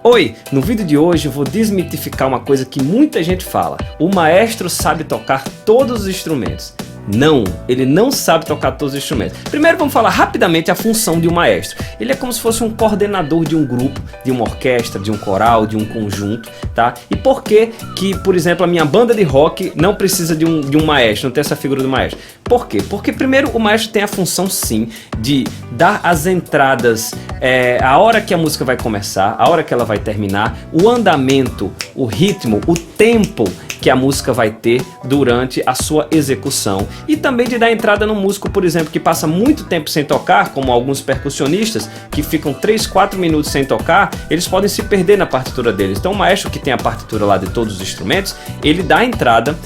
Oi, no vídeo de hoje eu vou desmitificar uma coisa que muita gente fala. O maestro sabe tocar todos os instrumentos. Não, ele não sabe tocar todos os instrumentos. Primeiro vamos falar rapidamente a função de um maestro. Ele é como se fosse um coordenador de um grupo, de uma orquestra, de um coral, de um conjunto, tá? E por que, por exemplo, a minha banda de rock não precisa de um maestro, não tem essa figura do maestro? Por quê? Porque primeiro o maestro tem a função sim de dar as entradas, a hora que a música vai começar, a hora que ela vai terminar, o andamento, o ritmo, o tempo que a música vai ter durante a sua execução. E também de dar entrada no músico, por exemplo, que passa muito tempo sem tocar, como alguns percussionistas que ficam 3, 4 minutos sem tocar, eles podem se perder na partitura deles. Então o maestro, que tem a partitura lá de todos os instrumentos, ele dá a entrada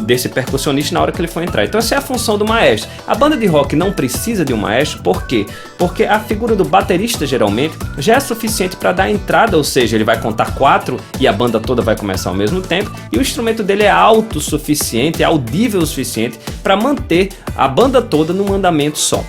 desse percussionista na hora que ele for entrar. Então essa é a função do maestro. A banda de rock não precisa de um maestro, por quê? Porque a figura do baterista geralmente já é suficiente para dar a entrada, ou seja, ele vai contar 4 e a banda toda vai começar ao mesmo tempo, e o instrumento dele é autossuficiente, é audível o suficiente para manter a banda toda num andamento só.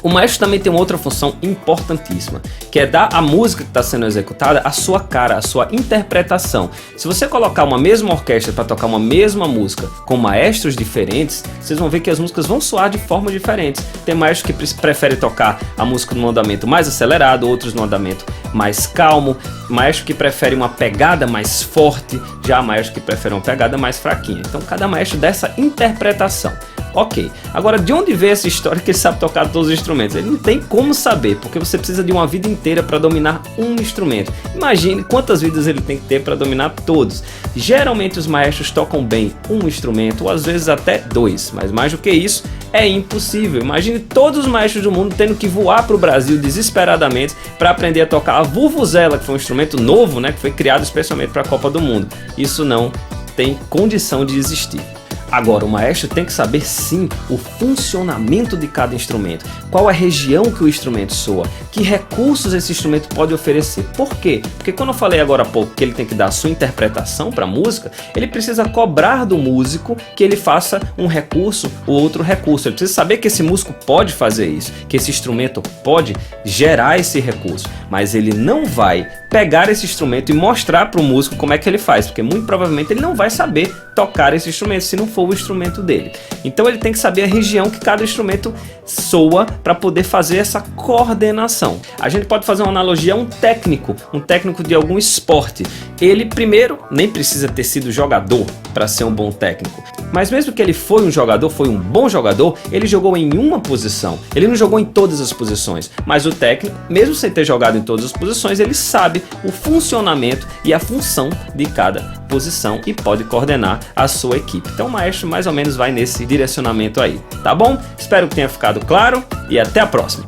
O maestro também tem uma outra função importantíssima, que é dar à música que está sendo executada a sua cara, a sua interpretação. Se você colocar uma mesma orquestra para tocar uma mesma música com maestros diferentes, vocês vão ver que as músicas vão soar de formas diferentes. Tem maestro que prefere tocar a música num andamento mais acelerado, outros num andamento mais calmo, maestro que prefere uma pegada mais forte, já maestro que prefere uma pegada mais fraquinha. Então cada maestro dá essa interpretação. Ok, agora de onde veio essa história que ele sabe tocar todos os instrumentos? Ele não tem como saber, porque você precisa de uma vida inteira para dominar um instrumento. Imagine quantas vidas ele tem que ter para dominar todos. Geralmente os maestros tocam bem um instrumento, ou às vezes até 2, mas mais do que isso é impossível. Imagine todos os maestros do mundo tendo que voar para o Brasil desesperadamente para aprender a tocar a vuvuzela, que foi um instrumento novo, né, que foi criado especialmente para a Copa do Mundo. Isso não tem condição de existir. Agora, o maestro tem que saber sim o funcionamento de cada instrumento, qual a região que o instrumento soa, que recursos esse instrumento pode oferecer. Por quê? Porque quando eu falei agora há pouco que ele tem que dar a sua interpretação para a música, ele precisa cobrar do músico que ele faça um recurso ou outro recurso. Ele precisa saber que esse músico pode fazer isso, que esse instrumento pode gerar esse recurso, mas ele não vai pegar esse instrumento e mostrar para o músico como é que ele faz, porque muito provavelmente ele não vai saber tocar esse instrumento se não for o instrumento dele. Então ele tem que saber a região que cada instrumento soa para poder fazer essa coordenação. A gente pode fazer uma analogia a um técnico de algum esporte. Ele primeiro nem precisa ter sido jogador para ser um bom técnico, mas mesmo que ele foi um jogador, foi um bom jogador, ele jogou em uma posição, ele não jogou em todas as posições, mas o técnico, mesmo sem ter jogado em todas as posições, ele sabe o funcionamento e a função de cada posição e pode coordenar a sua equipe. Então o maestro mais ou menos vai nesse direcionamento aí, tá bom? Espero que tenha ficado claro e até a próxima!